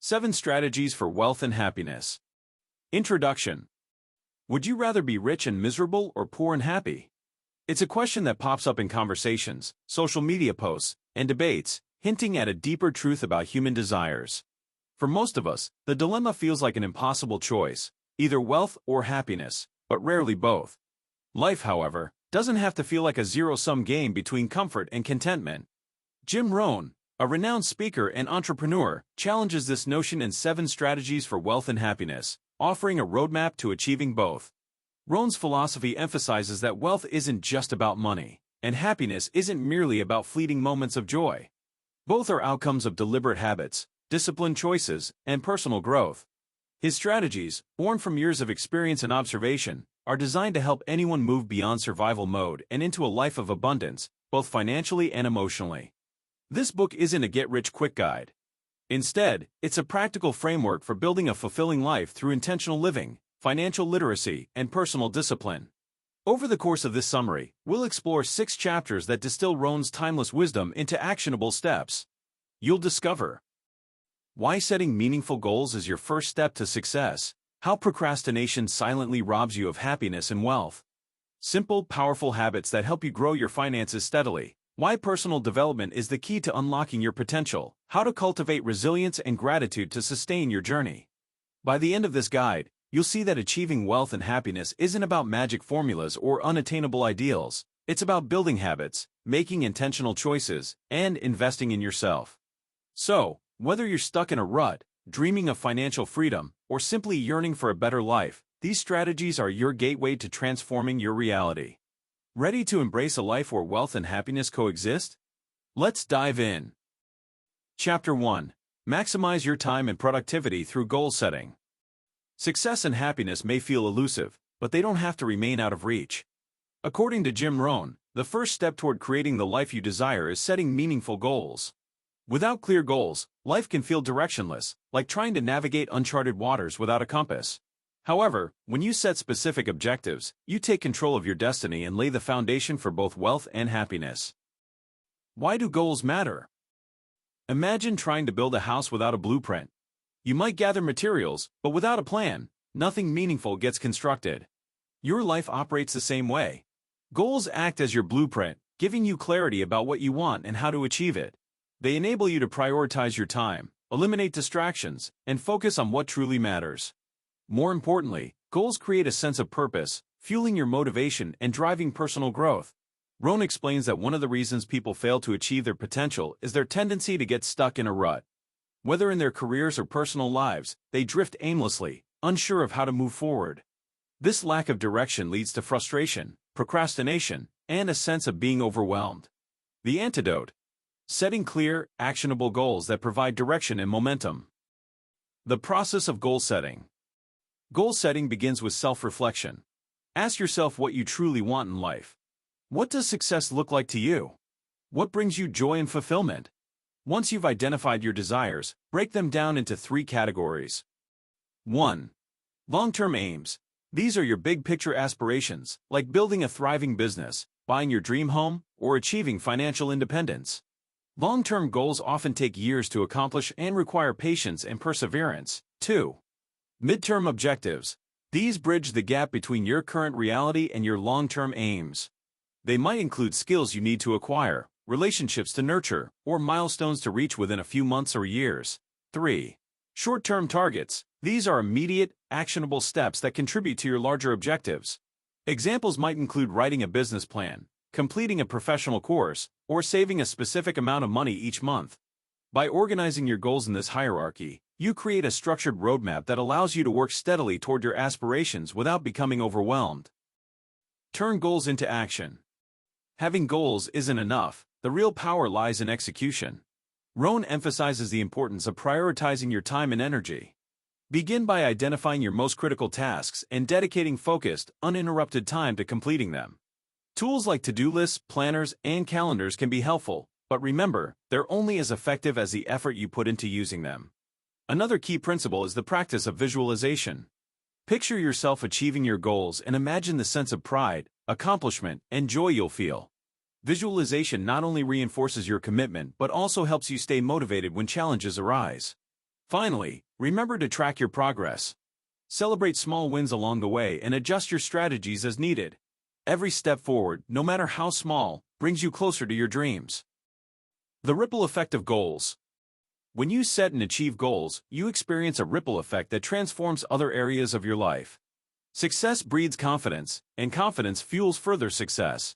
7 Strategies for Wealth and Happiness. Introduction. Would you rather be rich and miserable or poor and happy? It's a question that pops up in conversations, social media posts, and debates, hinting at a deeper truth about human desires. For most of us, the dilemma feels like an impossible choice, either wealth or happiness, but rarely both. Life, however, doesn't have to feel like a zero-sum game between comfort and contentment. Jim Rohn, a renowned speaker and entrepreneur, challenges this notion in 7 Strategies for Wealth and Happiness, offering a roadmap to achieving both. Rohn's philosophy emphasizes that wealth isn't just about money, and happiness isn't merely about fleeting moments of joy. Both are outcomes of deliberate habits, disciplined choices, and personal growth. His strategies, born from years of experience and observation, are designed to help anyone move beyond survival mode and into a life of abundance, both financially and emotionally. This book isn't a get-rich-quick guide. Instead, it's a practical framework for building a fulfilling life through intentional living, financial literacy, and personal discipline. Over the course of this summary, we'll explore 6 chapters that distill Rohn's timeless wisdom into actionable steps. You'll discover why setting meaningful goals is your first step to success, how procrastination silently robs you of happiness and wealth, simple, powerful habits that help you grow your finances steadily, why personal development is the key to unlocking your potential, how to cultivate resilience and gratitude to sustain your journey. By the end of this guide, you'll see that achieving wealth and happiness isn't about magic formulas or unattainable ideals. It's about building habits, making intentional choices, and investing in yourself. So, whether you're stuck in a rut, dreaming of financial freedom, or simply yearning for a better life, these strategies are your gateway to transforming your reality. Ready to embrace a life where wealth and happiness coexist? Let's dive in. Chapter 1. Maximize your time and productivity through goal setting. Success and happiness may feel elusive, but they don't have to remain out of reach. According to Jim Rohn, the first step toward creating the life you desire is setting meaningful goals. Without clear goals, life can feel directionless, like trying to navigate uncharted waters without a compass. However, when you set specific objectives, you take control of your destiny and lay the foundation for both wealth and happiness. Why do goals matter? Imagine trying to build a house without a blueprint. You might gather materials, but without a plan, nothing meaningful gets constructed. Your life operates the same way. Goals act as your blueprint, giving you clarity about what you want and how to achieve it. They enable you to prioritize your time, eliminate distractions, and focus on what truly matters. More importantly, goals create a sense of purpose, fueling your motivation and driving personal growth. Rohn explains that one of the reasons people fail to achieve their potential is their tendency to get stuck in a rut. Whether in their careers or personal lives, they drift aimlessly, unsure of how to move forward. This lack of direction leads to frustration, procrastination, and a sense of being overwhelmed. The antidote: setting clear, actionable goals that provide direction and momentum. The process of goal setting. Goal setting begins with self-reflection. Ask yourself what you truly want in life. What does success look like to you? What brings you joy and fulfillment? Once you've identified your desires, break them down into 3 categories. 1. Long-term aims. These are your big-picture aspirations, like building a thriving business, buying your dream home, or achieving financial independence. Long-term goals often take years to accomplish and require patience and perseverance. 2. Midterm objectives. These bridge the gap between your current reality and your long-term aims. They might include skills you need to acquire, relationships to nurture, or milestones to reach within a few months or years. 3. Short-term targets. These are immediate, actionable steps that contribute to your larger objectives. Examples might include writing a business plan, completing a professional course, or saving a specific amount of money each month. By organizing your goals in this hierarchy, you create a structured roadmap that allows you to work steadily toward your aspirations without becoming overwhelmed. Turn goals into action. Having goals isn't enough. The real power lies in execution. Rohn emphasizes the importance of prioritizing your time and energy. Begin by identifying your most critical tasks and dedicating focused, uninterrupted time to completing them. Tools like to-do lists, planners, and calendars can be helpful, but remember, they're only as effective as the effort you put into using them. Another key principle is the practice of visualization. Picture yourself achieving your goals and imagine the sense of pride, accomplishment, and joy you'll feel. Visualization not only reinforces your commitment but also helps you stay motivated when challenges arise. Finally, remember to track your progress. Celebrate small wins along the way and adjust your strategies as needed. Every step forward, no matter how small, brings you closer to your dreams. The ripple effect of goals. When you set and achieve goals, you experience a ripple effect that transforms other areas of your life. Success breeds confidence, and confidence fuels further success.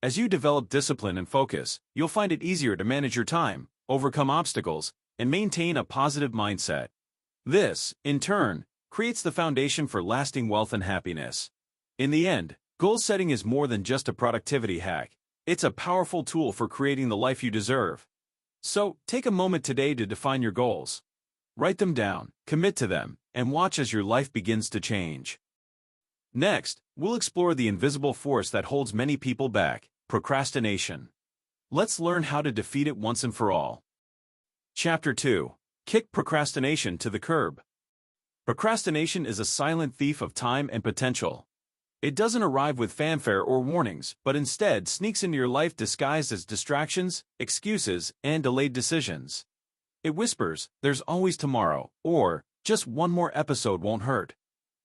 As you develop discipline and focus, you'll find it easier to manage your time, overcome obstacles, and maintain a positive mindset. This, in turn, creates the foundation for lasting wealth and happiness. In the end, goal setting is more than just a productivity hack. It's a powerful tool for creating the life you deserve. So, take a moment today to define your goals. Write them down, commit to them, and watch as your life begins to change. Next, we'll explore the invisible force that holds many people back: procrastination. Let's learn how to defeat it once and for all. Chapter 2. Kick procrastination to the curb. Procrastination is a silent thief of time and potential. It doesn't arrive with fanfare or warnings, but instead sneaks into your life disguised as distractions, excuses, and delayed decisions. It whispers, "There's always tomorrow," or "Just one more episode won't hurt."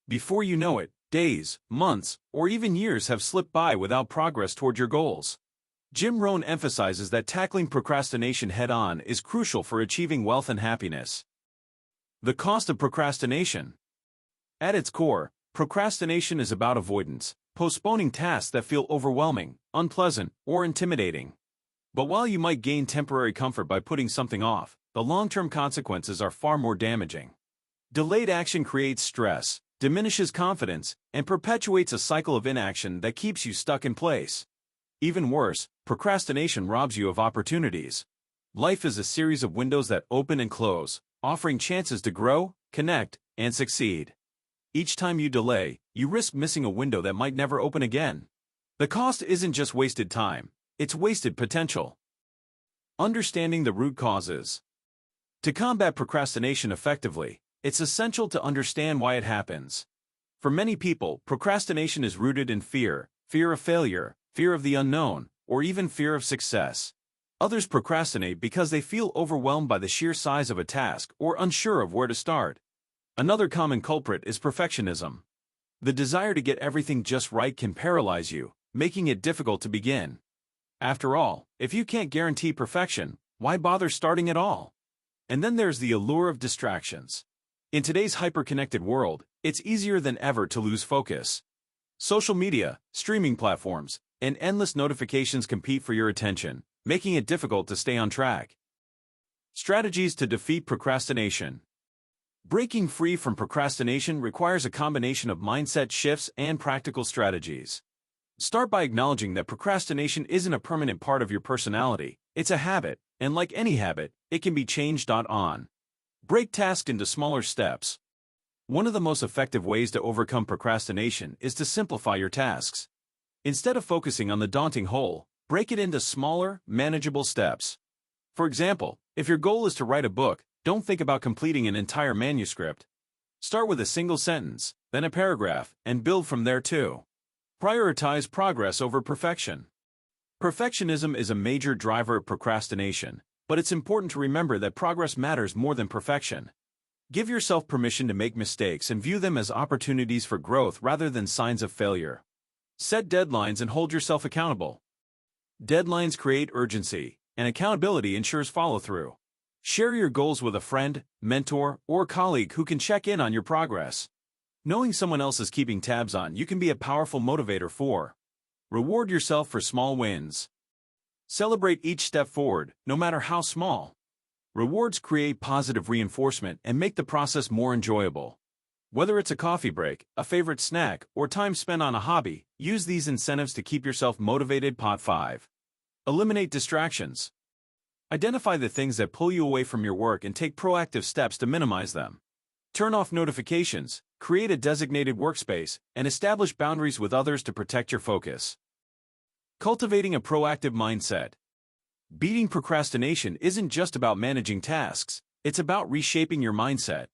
Before you know it, days, months, or even years have slipped by without progress toward your goals. Jim Rohn emphasizes that tackling procrastination head-on is crucial for achieving wealth and happiness. The cost of procrastination. At its core, procrastination is about avoidance, postponing tasks that feel overwhelming, unpleasant, or intimidating. But while you might gain temporary comfort by putting something off, the long-term consequences are far more damaging. Delayed action creates stress, diminishes confidence, and perpetuates a cycle of inaction that keeps you stuck in place. Even worse, procrastination robs you of opportunities. Life is a series of windows that open and close, offering chances to grow, connect, and succeed. Each time you delay, you risk missing a window that might never open again. The cost isn't just wasted time, it's wasted potential. Understanding the root causes. To combat procrastination effectively, it's essential to understand why it happens. For many people, procrastination is rooted in fear of failure, fear of the unknown, or even fear of success. Others procrastinate because they feel overwhelmed by the sheer size of a task or unsure of where to start. Another common culprit is perfectionism. The desire to get everything just right can paralyze you, making it difficult to begin. After all, if you can't guarantee perfection, why bother starting at all? And then there's the allure of distractions. In today's hyper-connected world, it's easier than ever to lose focus. Social media, streaming platforms, and endless notifications compete for your attention, making it difficult to stay on track. Strategies to defeat procrastination. Breaking free from procrastination requires a combination of mindset shifts and practical strategies. Start by acknowledging that procrastination isn't a permanent part of your personality, it's a habit, and like any habit, it can be changed. On. Break tasks into smaller steps. One of the most effective ways to overcome procrastination is to simplify your tasks. Instead of focusing on the daunting whole, break it into smaller, manageable steps. For example, if your goal is to write a book, don't think about completing an entire manuscript. Start with a single sentence, then a paragraph, and build from there too. Prioritize progress over perfection. Perfectionism is a major driver of procrastination, but it's important to remember that progress matters more than perfection. Give yourself permission to make mistakes and view them as opportunities for growth rather than signs of failure. Set deadlines and hold yourself accountable. Deadlines create urgency, and accountability ensures follow-through. Share your goals with a friend, mentor, or colleague who can check in on your progress. Knowing someone else is keeping tabs on you can be a powerful motivator for. Reward yourself for small wins. Celebrate each step forward, no matter how small. Rewards create positive reinforcement and make the process more enjoyable. Whether it's a coffee break, a favorite snack, or time spent on a hobby, use these incentives to keep yourself motivated. Pot 5. Eliminate distractions. Identify the things that pull you away from your work and take proactive steps to minimize them. Turn off notifications, create a designated workspace, and establish boundaries with others to protect your focus. Cultivating a proactive mindset. Beating procrastination isn't just about managing tasks, it's about reshaping your mindset.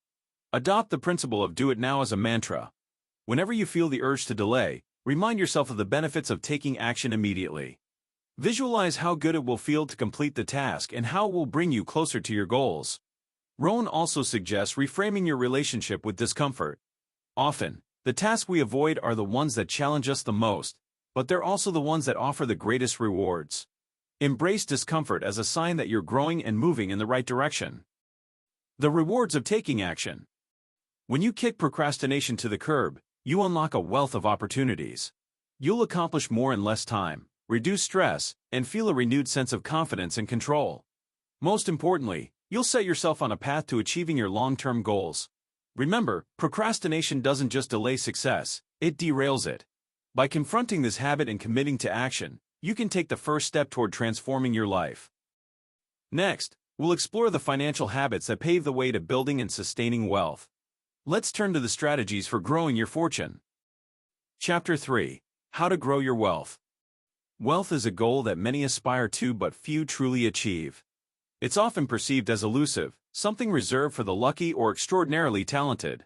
Adopt the principle of do it now as a mantra. Whenever you feel the urge to delay, remind yourself of the benefits of taking action immediately. Visualize how good it will feel to complete the task and how it will bring you closer to your goals. Rohn also suggests reframing your relationship with discomfort. Often, the tasks we avoid are the ones that challenge us the most, but they're also the ones that offer the greatest rewards. Embrace discomfort as a sign that you're growing and moving in the right direction. The rewards of taking action. When you kick procrastination to the curb, you unlock a wealth of opportunities. You'll accomplish more in less time, reduce stress, and feel a renewed sense of confidence and control. Most importantly, you'll set yourself on a path to achieving your long-term goals. Remember, procrastination doesn't just delay success, it derails it. By confronting this habit and committing to action, you can take the first step toward transforming your life. Next, we'll explore the financial habits that pave the way to building and sustaining wealth. Let's turn to the strategies for growing your fortune. Chapter 3. How to Grow Your Wealth. Wealth is a goal that many aspire to but few truly achieve. It's often perceived as elusive, something reserved for the lucky or extraordinarily talented.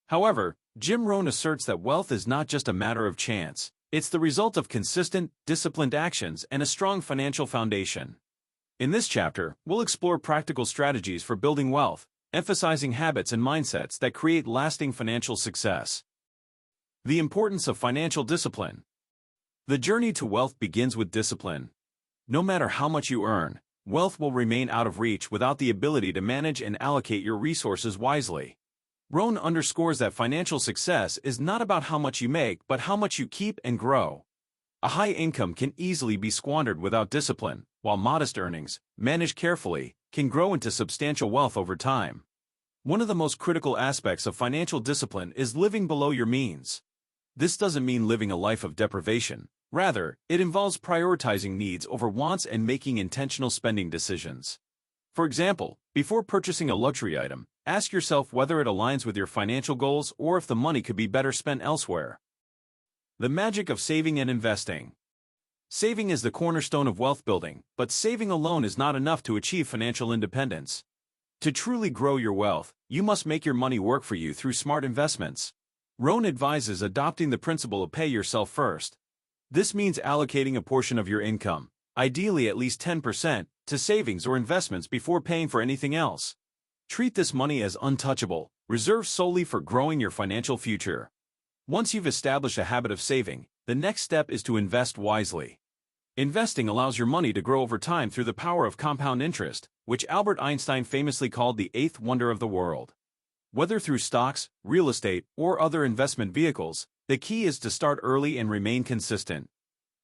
However, Jim Rohn asserts that wealth is not just a matter of chance, it's the result of consistent, disciplined actions and a strong financial foundation. In this chapter, we'll explore practical strategies for building wealth, emphasizing habits and mindsets that create lasting financial success. The importance of financial discipline. The journey to wealth begins with discipline. No matter how much you earn, wealth will remain out of reach without the ability to manage and allocate your resources wisely. Rohn underscores that financial success is not about how much you make but how much you keep and grow. A high income can easily be squandered without discipline, while modest earnings, managed carefully, can grow into substantial wealth over time. One of the most critical aspects of financial discipline is living below your means. This doesn't mean living a life of deprivation. Rather, it involves prioritizing needs over wants and making intentional spending decisions. For example, before purchasing a luxury item, ask yourself whether it aligns with your financial goals or if the money could be better spent elsewhere. The magic of saving and investing. Saving is the cornerstone of wealth building, but saving alone is not enough to achieve financial independence. To truly grow your wealth, you must make your money work for you through smart investments. Rohn advises adopting the principle of pay yourself first. This means allocating a portion of your income, ideally at least 10%, to savings or investments before paying for anything else. Treat this money as untouchable, reserved solely for growing your financial future. Once you've established a habit of saving, the next step is to invest wisely. Investing allows your money to grow over time through the power of compound interest, which Albert Einstein famously called the eighth wonder of the world. Whether through stocks, real estate, or other investment vehicles, the key is to start early and remain consistent.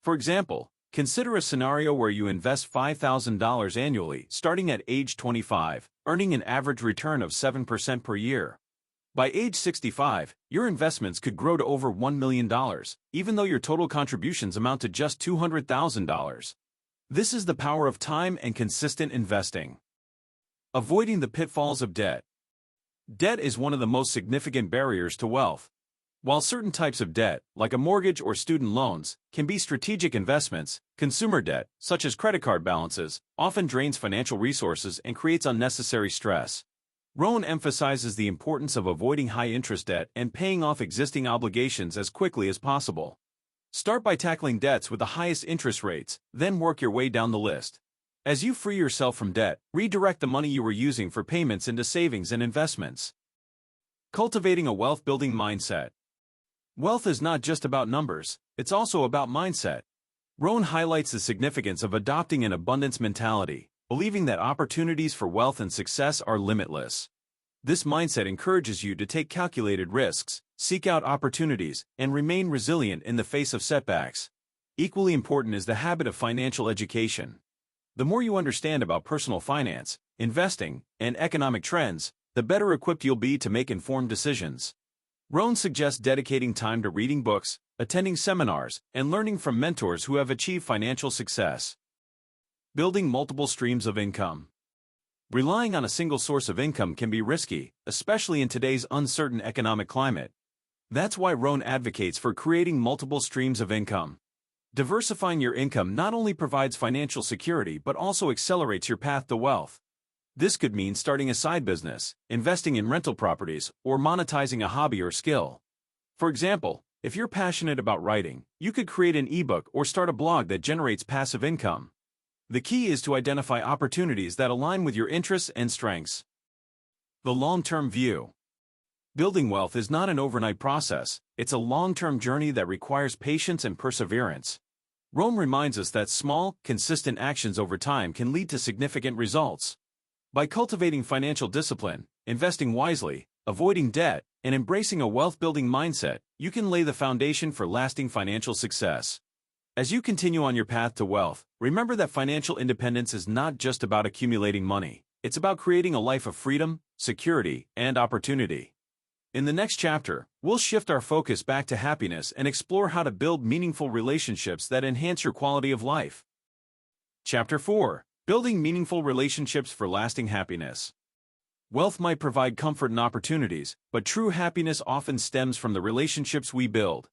For example, consider a scenario where you invest $5,000 annually starting at age 25, earning an average return of 7% per year. By age 65, your investments could grow to over $1 million, even though your total contributions amount to just $200,000. This is the power of time and consistent investing. Avoiding the pitfalls of debt. Debt is one of the most significant barriers to wealth. While certain types of debt, like a mortgage or student loans, can be strategic investments, consumer debt, such as credit card balances, often drains financial resources and creates unnecessary stress. Rohn emphasizes the importance of avoiding high-interest debt and paying off existing obligations as quickly as possible. Start by tackling debts with the highest interest rates, then work your way down the list. As you free yourself from debt, redirect the money you were using for payments into savings and investments. Cultivating a wealth-building mindset. Wealth is not just about numbers, it's also about mindset. Rohn highlights the significance of adopting an abundance mentality, believing that opportunities for wealth and success are limitless. This mindset encourages you to take calculated risks, seek out opportunities, and remain resilient in the face of setbacks. Equally important is the habit of financial education. The more you understand about personal finance, investing, and economic trends, the better equipped you'll be to make informed decisions. Rohn suggests dedicating time to reading books, attending seminars, and learning from mentors who have achieved financial success. Building multiple streams of income. Relying on a single source of income can be risky, especially in today's uncertain economic climate. That's why Rohn advocates for creating multiple streams of income. Diversifying your income not only provides financial security but also accelerates your path to wealth. This could mean starting a side business, investing in rental properties, or monetizing a hobby or skill. For example, if you're passionate about writing, you could create an ebook or start a blog that generates passive income. The key is to identify opportunities that align with your interests and strengths. The long-term view. Building wealth is not an overnight process, it's a long-term journey that requires patience and perseverance. Rohn reminds us that small, consistent actions over time can lead to significant results. By cultivating financial discipline, investing wisely, avoiding debt, and embracing a wealth-building mindset, you can lay the foundation for lasting financial success. As you continue on your path to wealth, remember that financial independence is not just about accumulating money. It's about creating a life of freedom, security, and opportunity. In the next chapter, we'll shift our focus back to happiness and explore how to build meaningful relationships that enhance your quality of life. Chapter 4. Building meaningful relationships for lasting happiness. Wealth might provide comfort and opportunities, but true happiness often stems from the relationships we build.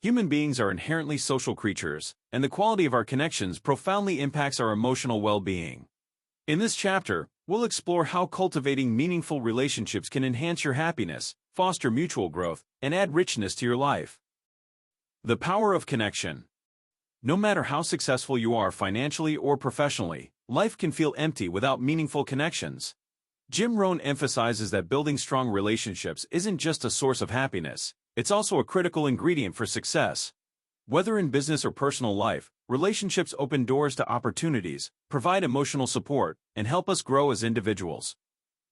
Human beings are inherently social creatures, and the quality of our connections profoundly impacts our emotional well-being. In this chapter, we'll explore how cultivating meaningful relationships can enhance your happiness, foster mutual growth, and add richness to your life. The power of connection. No matter how successful you are financially or professionally, life can feel empty without meaningful connections. Jim Rohn emphasizes that building strong relationships isn't just a source of happiness, it's also a critical ingredient for success. Whether in business or personal life, relationships open doors to opportunities, provide emotional support, and help us grow as individuals.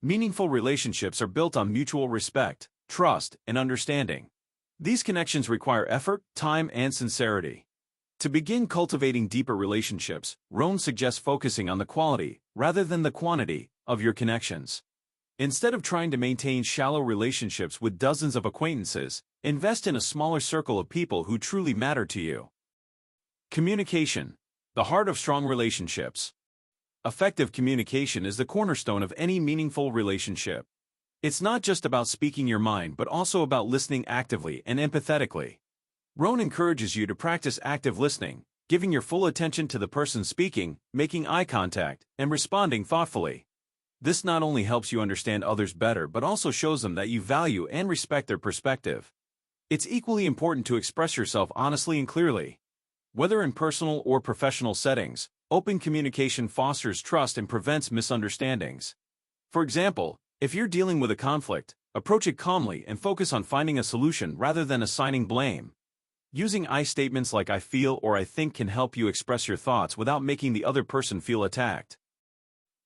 Meaningful relationships are built on mutual respect, trust, and understanding. These connections require effort, time, and sincerity. To begin cultivating deeper relationships, Rohn suggests focusing on the quality, rather than the quantity, of your connections. Instead of trying to maintain shallow relationships with dozens of acquaintances, invest in a smaller circle of people who truly matter to you. Communication, the heart of strong relationships. Effective communication is the cornerstone of any meaningful relationship. It's not just about speaking your mind but also about listening actively and empathetically. Rohn encourages you to practice active listening, giving your full attention to the person speaking, making eye contact, and responding thoughtfully. This not only helps you understand others better but also shows them that you value and respect their perspective. It's equally important to express yourself honestly and clearly. Whether in personal or professional settings, open communication fosters trust and prevents misunderstandings. For example, if you're dealing with a conflict, approach it calmly and focus on finding a solution rather than assigning blame. Using I statements like I feel or I think can help you express your thoughts without making the other person feel attacked.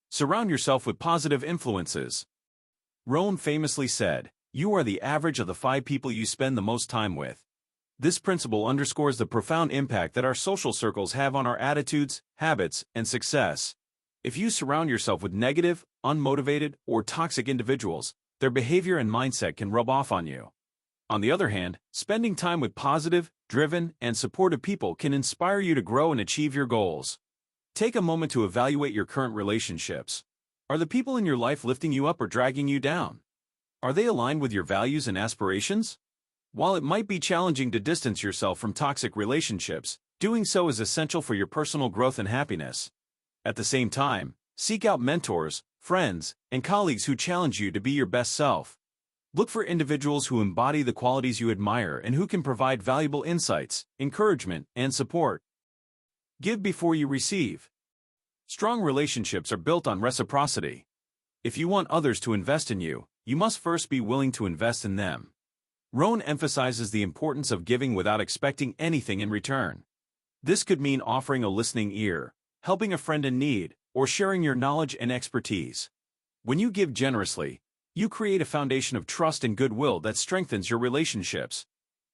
Surround yourself with positive influences. Rohn famously said, "You are the average of the 5 people you spend the most time with." This principle underscores the profound impact that our social circles have on our attitudes, habits, and success. If you surround yourself with negative, unmotivated, or toxic individuals, their behavior and mindset can rub off on you. On the other hand, spending time with positive, driven, and supportive people can inspire you to grow and achieve your goals. Take a moment to evaluate your current relationships. Are the people in your life lifting you up or dragging you down? Are they aligned with your values and aspirations? While it might be challenging to distance yourself from toxic relationships, doing so is essential for your personal growth and happiness. At the same time, seek out mentors, friends, and colleagues who challenge you to be your best self. Look for individuals who embody the qualities you admire and who can provide valuable insights, encouragement, and support. Give before you receive. Strong relationships are built on reciprocity. If you want others to invest in you, you must first be willing to invest in them. Rohn emphasizes the importance of giving without expecting anything in return. This could mean offering a listening ear, helping a friend in need, or sharing your knowledge and expertise. When you give generously, you create a foundation of trust and goodwill that strengthens your relationships.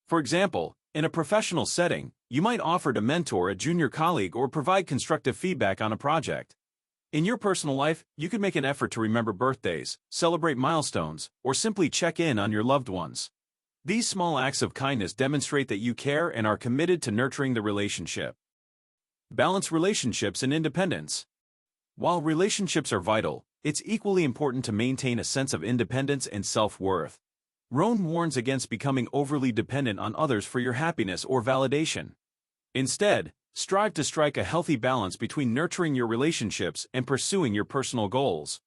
For example, in a professional setting, you might offer to mentor a junior colleague or provide constructive feedback on a project. In your personal life, you could make an effort to remember birthdays, celebrate milestones, or simply check in on your loved ones. These small acts of kindness demonstrate that you care and are committed to nurturing the relationship. Balance relationships and independence. While relationships are vital, it's equally important to maintain a sense of independence and self-worth. Rohn warns against becoming overly dependent on others for your happiness or validation. Instead, strive to strike a healthy balance between nurturing your relationships and pursuing your personal goals.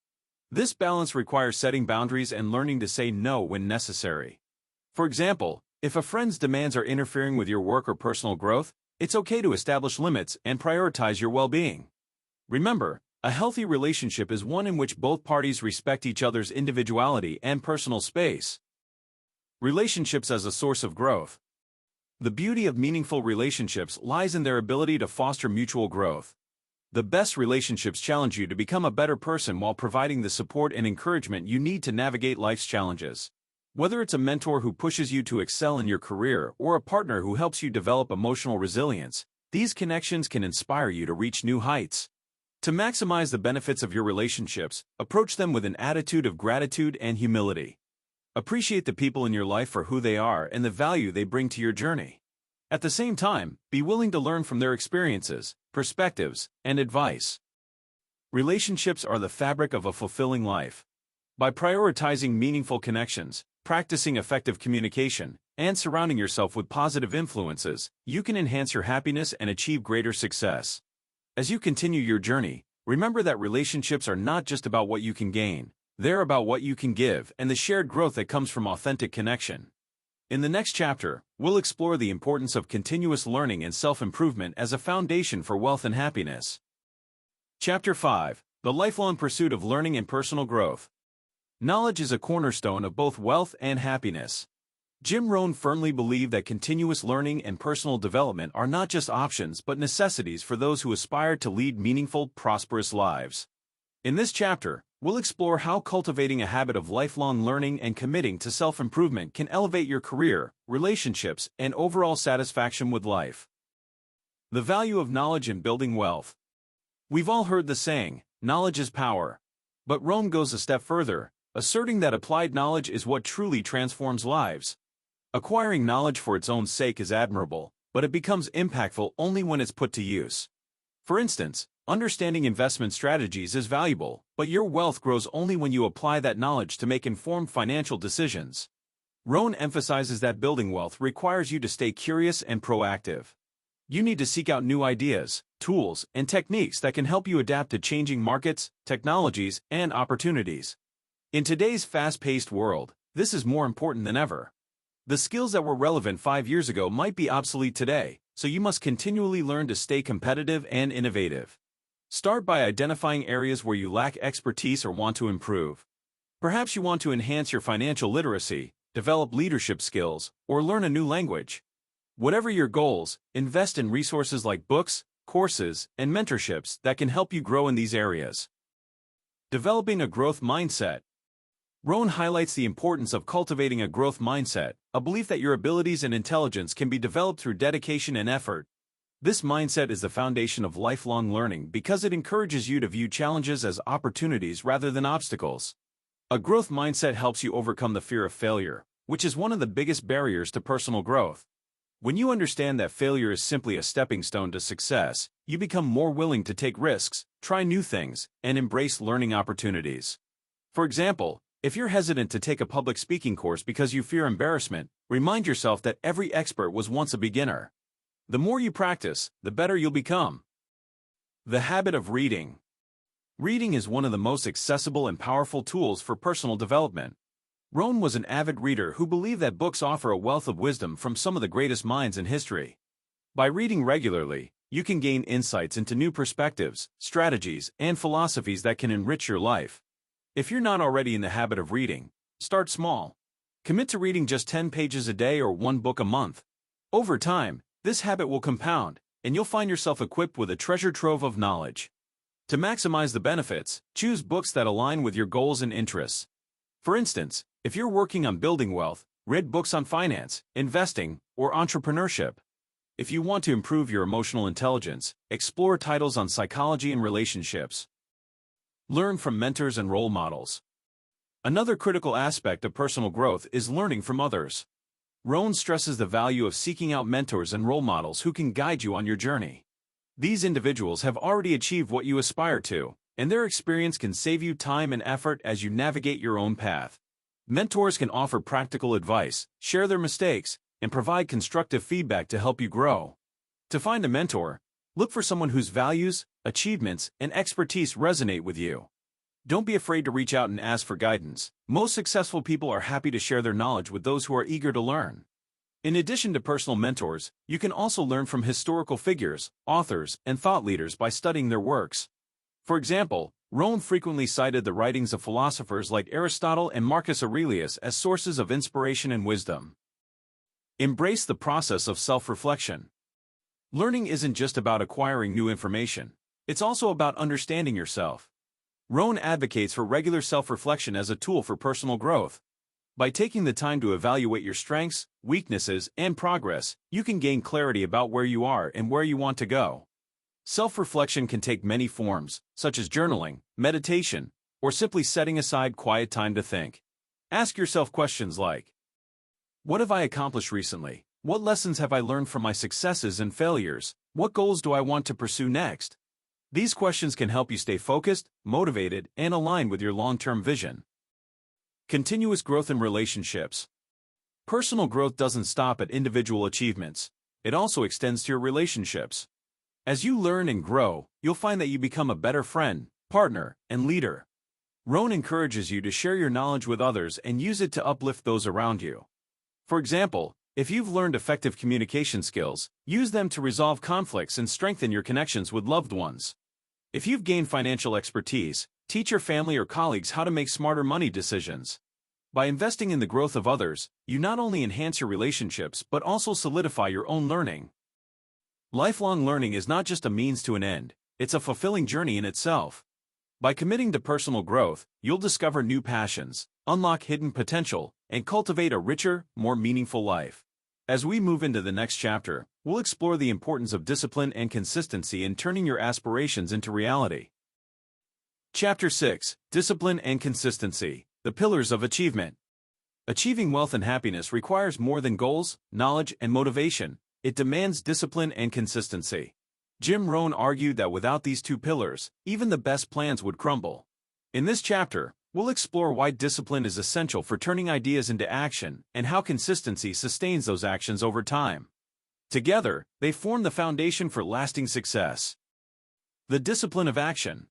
This balance requires setting boundaries and learning to say no when necessary. For example, if a friend's demands are interfering with your work or personal growth, it's okay to establish limits and prioritize your well-being. Remember, A healthy relationship is one in which both parties respect each other's individuality and personal space. Relationships as a source of growth. The beauty of meaningful relationships lies in their ability to foster mutual growth. The best relationships challenge you to become a better person while providing the support and encouragement you need to navigate life's challenges. Whether it's a mentor who pushes you to excel in your career or a partner who helps you develop emotional resilience, these connections can inspire you to reach new heights. To maximize the benefits of your relationships, approach them with an attitude of gratitude and humility. Appreciate the people in your life for who they are and the value they bring to your journey. At the same time, be willing to learn from their experiences, perspectives, and advice. Relationships are the fabric of a fulfilling life. By prioritizing meaningful connections, practicing effective communication, and surrounding yourself with positive influences, you can enhance your happiness and achieve greater success. As you continue your journey, remember that relationships are not just about what you can gain, they're about what you can give and the shared growth that comes from authentic connection. In the next chapter, we'll explore the importance of continuous learning and self-improvement as a foundation for wealth and happiness. Chapter 5: The Lifelong Pursuit of Learning and Personal Growth. Knowledge is a cornerstone of both wealth and happiness. Jim Rohn firmly believed that continuous learning and personal development are not just options but necessities for those who aspire to lead meaningful, prosperous lives. In this chapter, we'll explore how cultivating a habit of lifelong learning and committing to self-improvement can elevate your career, relationships, and overall satisfaction with life. The value of knowledge in building wealth. We've all heard the saying, knowledge is power. But Rohn goes a step further, asserting that applied knowledge is what truly transforms lives. Acquiring knowledge for its own sake is admirable, but it becomes impactful only when it's put to use. For instance, understanding investment strategies is valuable, but your wealth grows only when you apply that knowledge to make informed financial decisions. Rohn emphasizes that building wealth requires you to stay curious and proactive. You need to seek out new ideas, tools, and techniques that can help you adapt to changing markets, technologies, and opportunities. In today's fast-paced world, this is more important than ever. The skills that were relevant 5 years ago might be obsolete today, so you must continually learn to stay competitive and innovative. Start by identifying areas where you lack expertise or want to improve. Perhaps you want to enhance your financial literacy, develop leadership skills, or learn a new language. Whatever your goals, invest in resources like books, courses, and mentorships that can help you grow in these areas. Developing a growth mindset. Rohn highlights the importance of cultivating a growth mindset, a belief that your abilities and intelligence can be developed through dedication and effort. This mindset is the foundation of lifelong learning because it encourages you to view challenges as opportunities rather than obstacles. A growth mindset helps you overcome the fear of failure, which is one of the biggest barriers to personal growth. When you understand that failure is simply a stepping stone to success, you become more willing to take risks, try new things, and embrace learning opportunities. For example, if you're hesitant to take a public speaking course because you fear embarrassment, remind yourself that every expert was once a beginner. The more you practice, the better you'll become. The habit of reading. Reading is one of the most accessible and powerful tools for personal development. Rohn was an avid reader who believed that books offer a wealth of wisdom from some of the greatest minds in history. By reading regularly, you can gain insights into new perspectives, strategies, and philosophies that can enrich your life. If you're not already in the habit of reading, start small. Commit to reading just 10 pages a day or one book a month. Over time, this habit will compound, and you'll find yourself equipped with a treasure trove of knowledge. To maximize the benefits, choose books that align with your goals and interests. For instance, if you're working on building wealth, read books on finance, investing, or entrepreneurship. If you want to improve your emotional intelligence, explore titles on psychology and relationships. Learn from mentors and role models. Another critical aspect of personal growth is learning from others. Rohn stresses the value of seeking out mentors and role models who can guide you on your journey. These individuals have already achieved what you aspire to, and their experience can save you time and effort as you navigate your own path. Mentors can offer practical advice, share their mistakes, and provide constructive feedback to help you grow. To find a mentor, look for someone whose values, achievements, and expertise resonate with you. Don't be afraid to reach out and ask for guidance. Most successful people are happy to share their knowledge with those who are eager to learn. In addition to personal mentors, you can also learn from historical figures, authors, and thought leaders by studying their works. For example, Rohn frequently cited the writings of philosophers like Aristotle and Marcus Aurelius as sources of inspiration and wisdom. Embrace the process of self-reflection. Learning isn't just about acquiring new information, it's also about understanding yourself. Rohn advocates for regular self-reflection as a tool for personal growth. By taking the time to evaluate your strengths, weaknesses, and progress, you can gain clarity about where you are and where you want to go. Self-reflection can take many forms, such as journaling, meditation, or simply setting aside quiet time to think. Ask yourself questions like, what have I accomplished recently? What lessons have I learned from my successes and failures? What goals do I want to pursue next? These questions can help you stay focused, motivated, and aligned with your long-term vision. Continuous growth in relationships. Personal growth doesn't stop at individual achievements. It also extends to your relationships. As you learn and grow, you'll find that you become a better friend, partner, and leader. Rohn encourages you to share your knowledge with others and use it to uplift those around you. For example, if you've learned effective communication skills, use them to resolve conflicts and strengthen your connections with loved ones. If you've gained financial expertise, teach your family or colleagues how to make smarter money decisions. By investing in the growth of others, you not only enhance your relationships but also solidify your own learning. Lifelong learning is not just a means to an end, it's a fulfilling journey in itself. By committing to personal growth, you'll discover new passions, unlock hidden potential, and cultivate a richer, more meaningful life. As we move into the next chapter, we'll explore the importance of discipline and consistency in turning your aspirations into reality. Chapter 6: Discipline and Consistency, the Pillars of Achievement. Achieving wealth and happiness requires more than goals, knowledge, and motivation. It demands discipline and consistency. Jim Rohn argued that without these two pillars, even the best plans would crumble. In this chapter, we'll explore why discipline is essential for turning ideas into action and how consistency sustains those actions over time. Together, they form the foundation for lasting success. The discipline of action.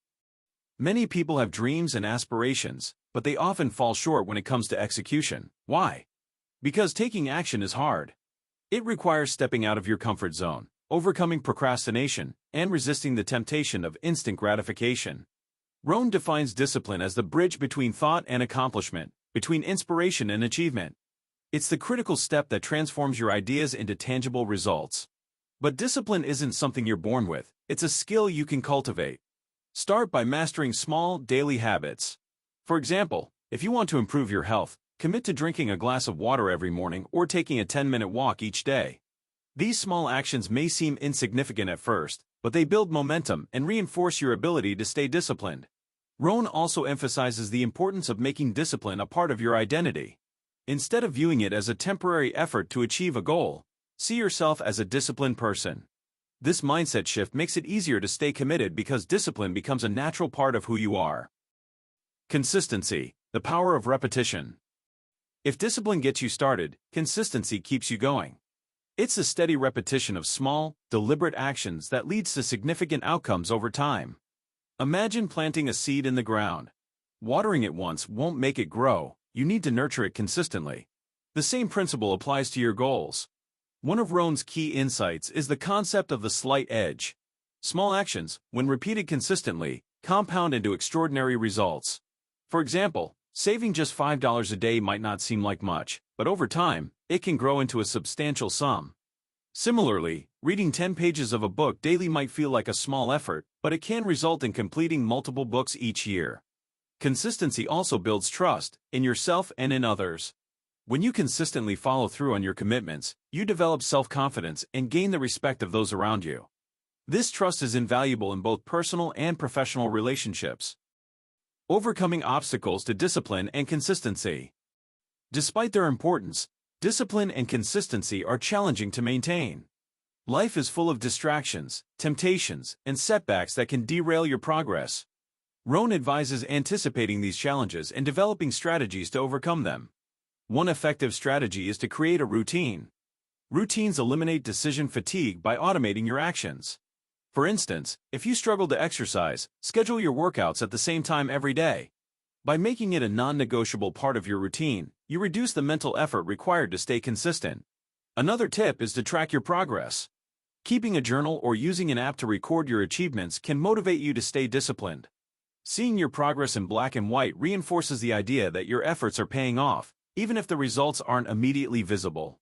Many people have dreams and aspirations, but they often fall short when it comes to execution. Why? Because taking action is hard. It requires stepping out of your comfort zone, overcoming procrastination, and resisting the temptation of instant gratification. Rohn defines discipline as the bridge between thought and accomplishment, between inspiration and achievement. It's the critical step that transforms your ideas into tangible results. But discipline isn't something you're born with, it's a skill you can cultivate. Start by mastering small, daily habits. For example, if you want to improve your health, commit to drinking a glass of water every morning or taking a 10-minute walk each day. These small actions may seem insignificant at first, but they build momentum and reinforce your ability to stay disciplined. Rohn also emphasizes the importance of making discipline a part of your identity. Instead of viewing it as a temporary effort to achieve a goal, see yourself as a disciplined person. This mindset shift makes it easier to stay committed because discipline becomes a natural part of who you are. Consistency, the power of repetition. If discipline gets you started, consistency keeps you going. It's a steady repetition of small, deliberate actions that leads to significant outcomes over time. Imagine planting a seed in the ground. Watering it once won't make it grow, you need to nurture it consistently. The same principle applies to your goals. One of Rohn's key insights is the concept of the slight edge. Small actions, when repeated consistently, compound into extraordinary results. For example, saving just $5 a day might not seem like much, but over time, it can grow into a substantial sum. Similarly, reading 10 pages of a book daily might feel like a small effort, but it can result in completing multiple books each year. Consistency also builds trust, in yourself and in others. When you consistently follow through on your commitments, you develop self-confidence and gain the respect of those around you. This trust is invaluable in both personal and professional relationships. Overcoming obstacles to discipline and consistency. Despite their importance, discipline and consistency are challenging to maintain. Life is full of distractions, temptations, and setbacks that can derail your progress. Rohn advises anticipating these challenges and developing strategies to overcome them. One effective strategy is to create a routine. Routines eliminate decision fatigue by automating your actions. For instance, if you struggle to exercise, schedule your workouts at the same time every day. By making it a non-negotiable part of your routine, you reduce the mental effort required to stay consistent. Another tip is to track your progress. Keeping a journal or using an app to record your achievements can motivate you to stay disciplined. Seeing your progress in black and white reinforces the idea that your efforts are paying off, even if the results aren't immediately visible.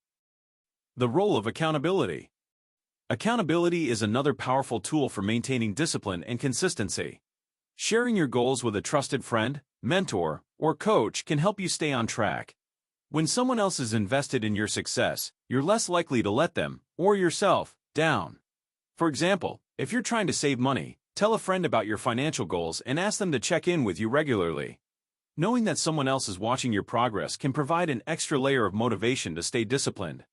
The role of accountability. Accountability is another powerful tool for maintaining discipline and consistency. Sharing your goals with a trusted friend, mentor, or coach can help you stay on track. When someone else is invested in your success, you're less likely to let them, or yourself, down. For example, if you're trying to save money, tell a friend about your financial goals and ask them to check in with you regularly. Knowing that someone else is watching your progress can provide an extra layer of motivation to stay disciplined.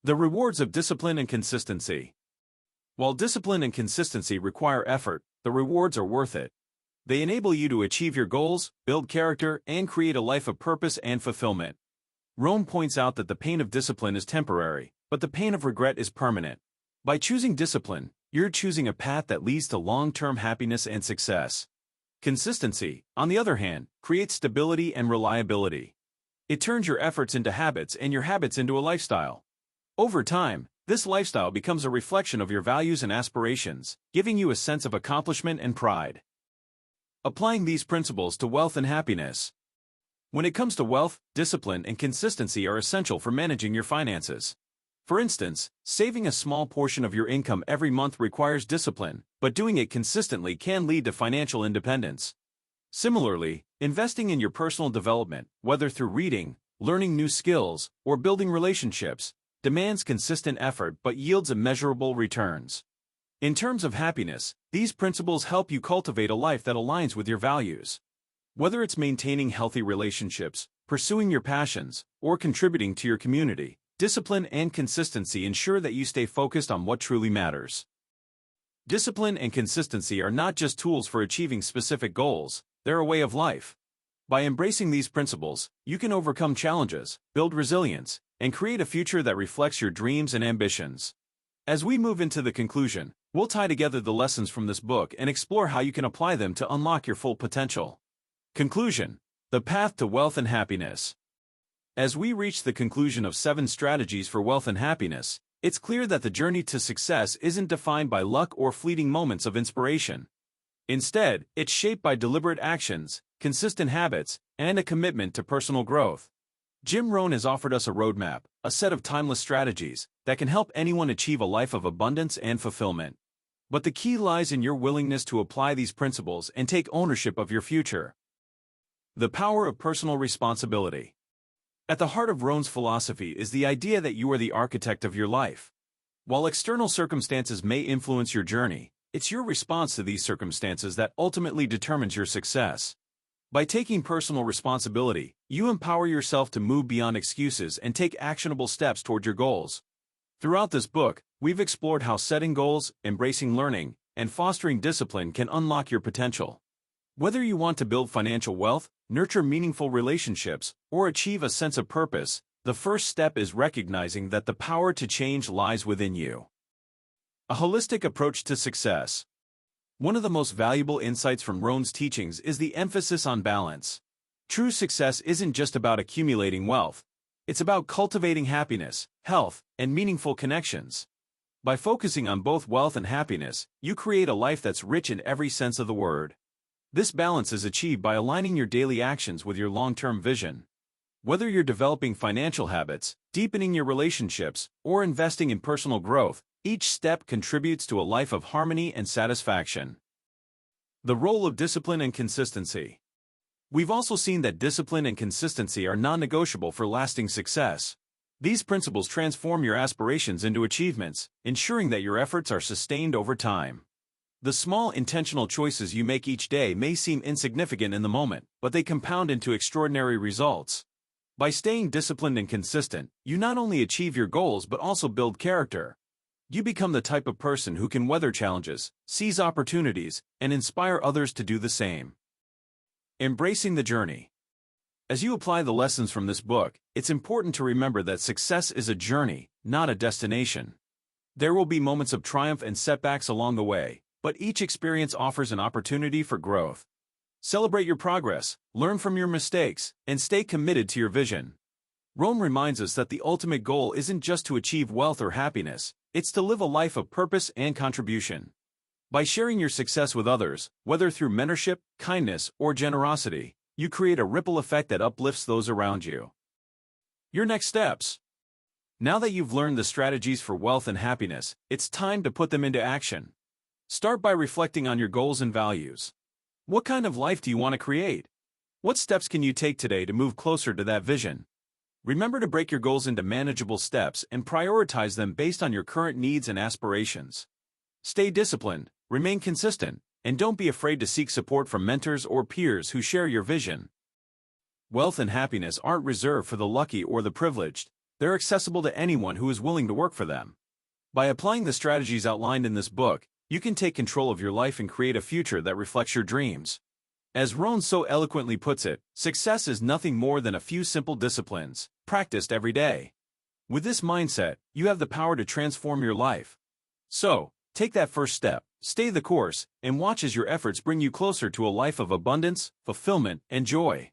The rewards of discipline and consistency. While discipline and consistency require effort, the rewards are worth it. They enable you to achieve your goals, build character, and create a life of purpose and fulfillment. Rohn points out that the pain of discipline is temporary, but the pain of regret is permanent. By choosing discipline, you're choosing a path that leads to long-term happiness and success. Consistency, on the other hand, creates stability and reliability. It turns your efforts into habits and your habits into a lifestyle. Over time, this lifestyle becomes a reflection of your values and aspirations, giving you a sense of accomplishment and pride. Applying these principles to wealth and happiness. When it comes to wealth, discipline and consistency are essential for managing your finances. For instance, saving a small portion of your income every month requires discipline, but doing it consistently can lead to financial independence. Similarly, investing in your personal development, whether through reading, learning new skills, or building relationships, demands consistent effort but yields immeasurable returns. In terms of happiness, these principles help you cultivate a life that aligns with your values. Whether it's maintaining healthy relationships, pursuing your passions, or contributing to your community, discipline and consistency ensure that you stay focused on what truly matters. Discipline and consistency are not just tools for achieving specific goals, they're a way of life. By embracing these principles, you can overcome challenges, build resilience, and create a future that reflects your dreams and ambitions. As we move into the conclusion, we'll tie together the lessons from this book and explore how you can apply them to unlock your full potential. Conclusion: the path to wealth and happiness. As we reach the conclusion of 7 strategies for wealth and happiness, it's clear that the journey to success isn't defined by luck or fleeting moments of inspiration. Instead, it's shaped by deliberate actions, consistent habits, and a commitment to personal growth. Jim Rohn has offered us a roadmap, a set of timeless strategies that can help anyone achieve a life of abundance and fulfillment. But the key lies in your willingness to apply these principles and take ownership of your future. The power of personal responsibility. At the heart of Rohn's philosophy is the idea that you are the architect of your life. While external circumstances may influence your journey, it's your response to these circumstances that ultimately determines your success. By taking personal responsibility, you empower yourself to move beyond excuses and take actionable steps toward your goals. Throughout this book, we've explored how setting goals, embracing learning, and fostering discipline can unlock your potential. Whether you want to build financial wealth, nurture meaningful relationships, or achieve a sense of purpose, the first step is recognizing that the power to change lies within you. A holistic approach to success. One of the most valuable insights from Rohn's teachings is the emphasis on balance. True success isn't just about accumulating wealth. It's about cultivating happiness, health, and meaningful connections. By focusing on both wealth and happiness, you create a life that's rich in every sense of the word. This balance is achieved by aligning your daily actions with your long-term vision. Whether you're developing financial habits, deepening your relationships, or investing in personal growth, each step contributes to a life of harmony and satisfaction. The role of discipline and consistency. We've also seen that discipline and consistency are non-negotiable for lasting success. These principles transform your aspirations into achievements, ensuring that your efforts are sustained over time. The small intentional choices you make each day may seem insignificant in the moment, but they compound into extraordinary results. By staying disciplined and consistent, you not only achieve your goals but also build character. You become the type of person who can weather challenges, seize opportunities, and inspire others to do the same. Embracing the journey. As you apply the lessons from this book, it's important to remember that success is a journey, not a destination. There will be moments of triumph and setbacks along the way, but each experience offers an opportunity for growth. Celebrate your progress, learn from your mistakes, and stay committed to your vision. Rohn reminds us that the ultimate goal isn't just to achieve wealth or happiness, It's to live a life of purpose and contribution. By sharing your success with others, whether through mentorship, kindness, or generosity, you create a ripple effect that uplifts those around you. Your next steps. Now that you've learned the strategies for wealth and happiness, it's time to put them into action. Start by reflecting on your goals and values. What kind of life do you want to create? What steps can you take today to move closer to that vision? Remember to break your goals into manageable steps and prioritize them based on your current needs and aspirations. Stay disciplined, remain consistent, and don't be afraid to seek support from mentors or peers who share your vision. Wealth and happiness aren't reserved for the lucky or the privileged. They're accessible to anyone who is willing to work for them. By applying the strategies outlined in this book, you can take control of your life and create a future that reflects your dreams. As Rohn so eloquently puts it, success is nothing more than a few simple disciplines, practiced every day. With this mindset, you have the power to transform your life. So, take that first step, stay the course, and watch as your efforts bring you closer to a life of abundance, fulfillment, and joy.